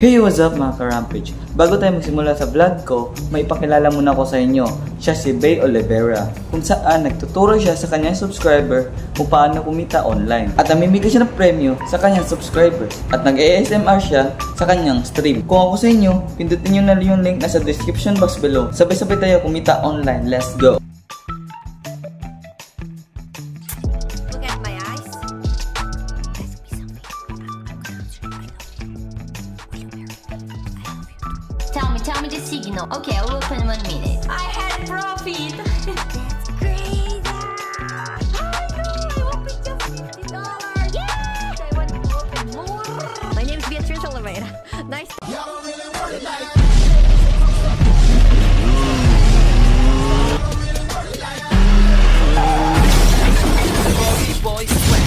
Hey, what's up mga ka-Rampage? Bago tayo magsimula sa vlog ko, may ipakilala muna ko sa inyo. Siya si Bay Olivera, kung saan nagtuturo siya sa kanyang subscriber kung paano kumita online. At namimigay siya ng premyo sa kanyang subscribers. At nag-ASMR siya sa kanyang stream. Kung ako sa inyo, pindutin nyo na yung link na sa description box below. Sabay-sabay tayo kumita online. Let's go! Tell me the signal. Okay, I will open in 1 minute. I had profit. That's great. I opened just $50. Yeah! I want to open more. My name is Beatrice Olivera. Nice. Boy sweat.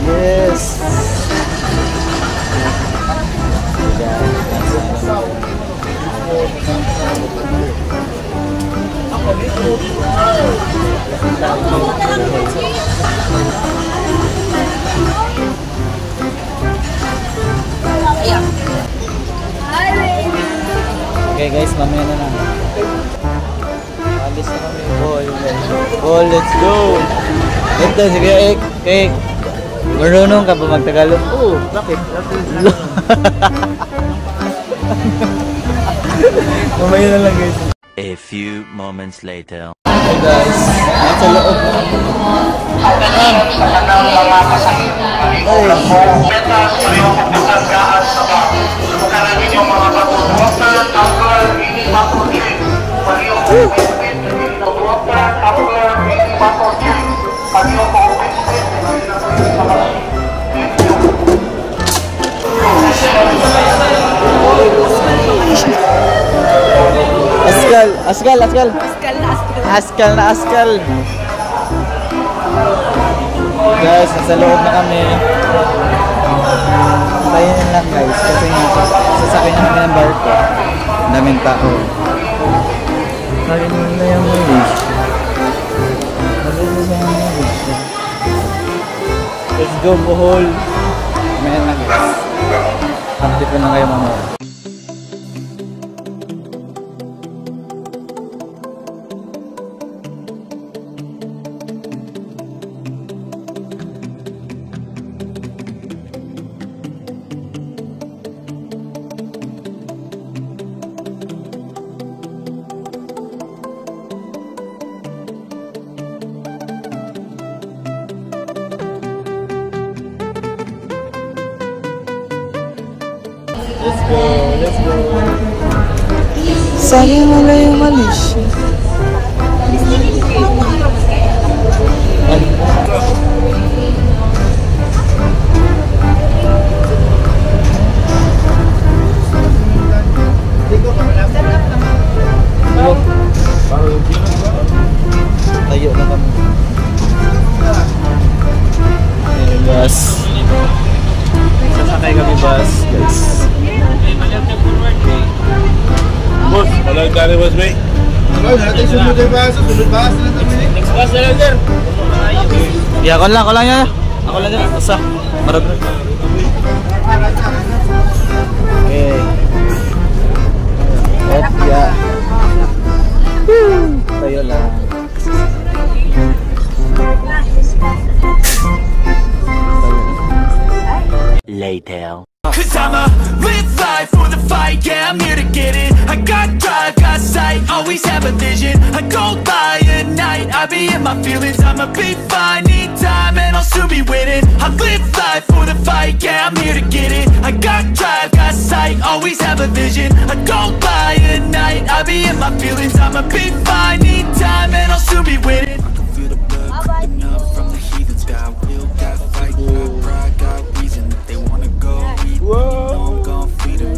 Yes! Okay guys, mamaya na lang. Alis na kami. Ball, let's go! Ito, sige, Ek. Marunong ka ba magtagalog? Oo, bakit? Mamaya na lang guys. A few moments later. Hey guys, nasa loob na kami. Askal. Guys, nasa loob na kami. Tayin lang guys, kasi sasakyan na kami ng barko. Daming tao. Narinig na yung marriage. Let's go, Bohol. Mamaya lang guys. Update ko na kayo mamaya. Let's go. Sayang wala yung malis. Tayo na kami. Ayan guys. Sasakay kami bus guys. Boss, walang gari boss, may. Ano, natin sunod yung bus. Sunod bus na natin. Next bus na lang, sir. Yeah, ako lang yan. Ako lang yan. Asa? Marag. Okay. At yeah. Tayo lang. Later. Cause I'ma live life for the fight, yeah, I'm here to get it. I got drive, got sight, always have a vision. I go by at night, I be in my feelings. I'ma be fine, need time, and I'll soon be winning. I live life for the fight, yeah, I'm here to get it. I got drive, got sight, always have a vision. I go by at night, I be in my feelings. I'ma be fine, need time, and I'll soon be winning. I can feel the blood creeping up from the heathens. Got will, got fight, got pride, got reason. If they wanna go eat, you know I'm gon' feed them.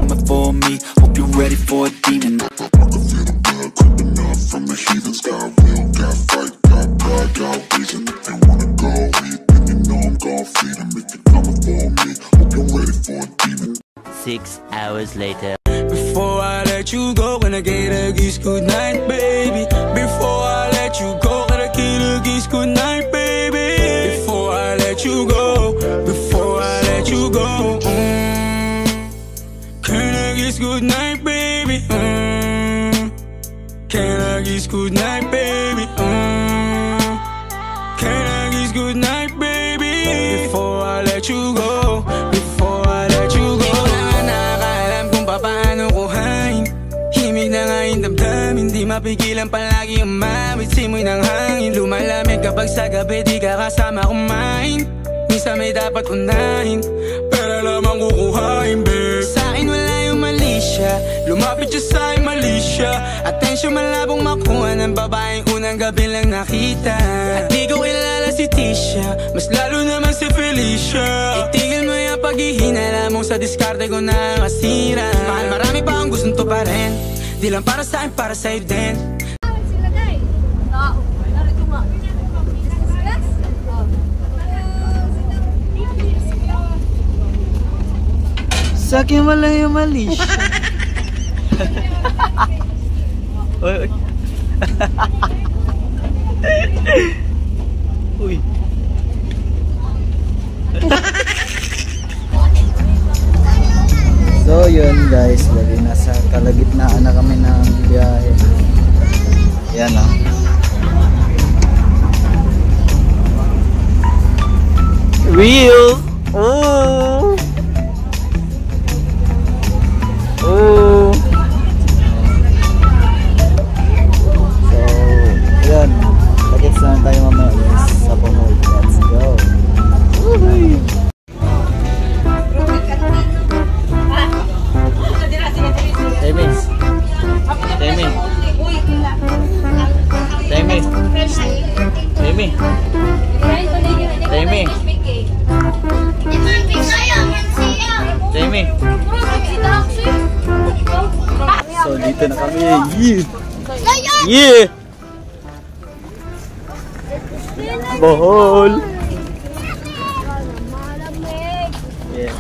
Coming for me, hope you're ready for a demon. I can feel the blood creeping up from the heathens. Got will, got fight, got pride, got reason. If they wanna go eat, then you know I'm gon' feed them. If you're coming for me, hope you're ready for a demon. 6 hours later. Before I let you go, gonna get a kiss goodnight, baby. Before I let you go, gonna get a kiss goodnight, baby. Before kiss goodnight, baby? Can I kiss goodnight, baby? Can I kiss goodnight, baby? Before I let you go, before I let you go. Di ko na nga nakakaalam kung paano kuhain. Himig na nga yung damdamin, di mapigilan palagi ang mamit. Simoy ng hangin, lumalamig kapag sa gabi di ka kasama kumain. Minsan may dapat unahin, pero lamang kukuhain, babe. Sa'kin wala yung mali siya, lumapit siya sa'kin mali siya. Atensyon malabong makuha ng babaeng unang gabi lang nakita. At di ko kilala si Tisha, mas lalo naman si Felicia. Itigil mo yung paghihinala mong sa diskarte ko na masira. Mahal, marami pa ang gustong to pa rin, di lang para sa'kin, para sa'yo din. Sa'kin wala yung mali siya. Uy, uy. Uy. So yun guys, lagi nasa kalagitnaan na kami ng biyahe. Yan o. Real! Oh! Oh. So, yan. Lagits na tayo mamaya guys sa Bohol. Let's go. Woohoo! Timmy. Timmy. Timmy. Timmy. Timmy. Timmy. So dito na kami. Yeah! Yeah! Bohol! Yeah.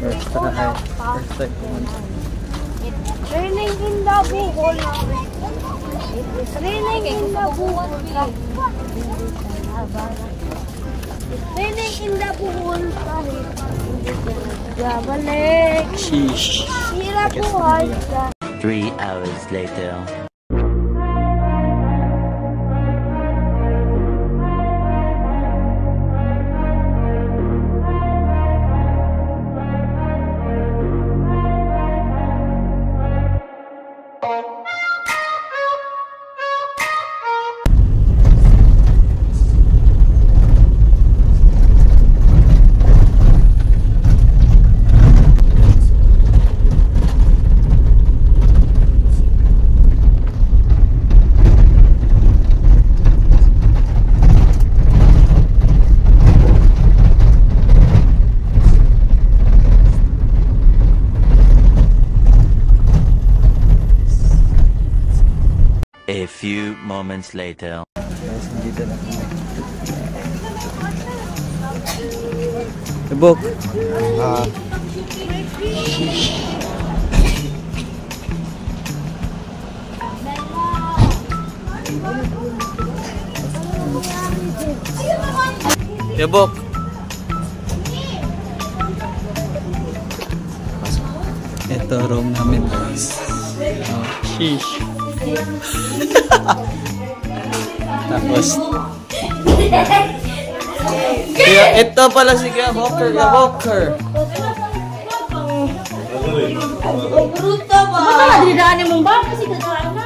First time pumunta. Raining in the Bohol. It's raining in the Bohol. Raining in the Bohol. Balik. Sheesh. Hirap buhay ka. 3 hours later. A few moments later. Guys, dito na kami. Ibok. Ibok. Ito room namin guys. Oh, sheesh. Tapos kaya ito pala si Gabokher.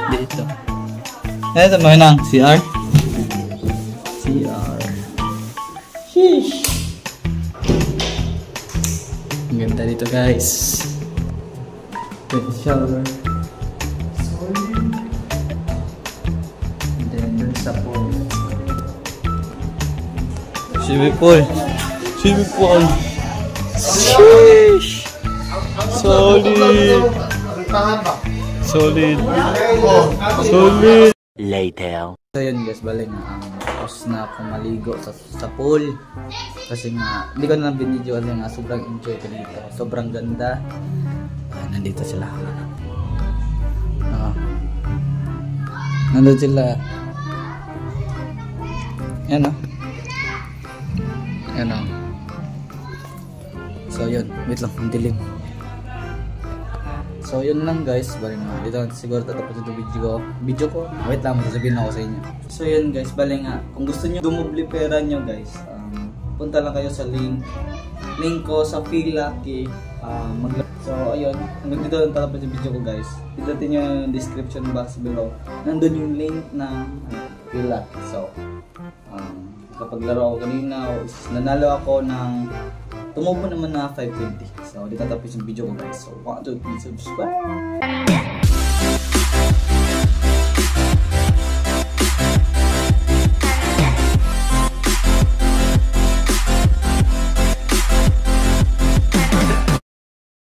Dito. Ito mo na CR. Sheesh. Ang ganda dito guys. Pwede shower. Sa pool. Swimming pool. Sheesh. Solid. Later. So yun guys, balik na ang tapos na ako maligo sa pool. Kasi nga, hindi ko na binidyo kasi nga sobrang enjoy ko dito. Sobrang ganda. Nandito sila. Nandito sila. Yan o. Yan o. So yun, wait lang, ang dilim. So yun lang guys, bali nga dito siguro tatapos ito video ko. Wait lang, sasabihin ako sa inyo. So yun guys, bali nga kung gusto niyo dumubli pera nyo guys, punta lang kayo sa link ko sa Phillucky. So ayun, hanggang dito lang tatapos yung video ko guys. Pindutin nyo yung description box below. Nandun yung link ng Phillucky. So kapag laro ako kanina, nanalo ako ng tumubo naman na 520. So dito tatapos yung video ko guys. So 1, 2, 3, subscribe!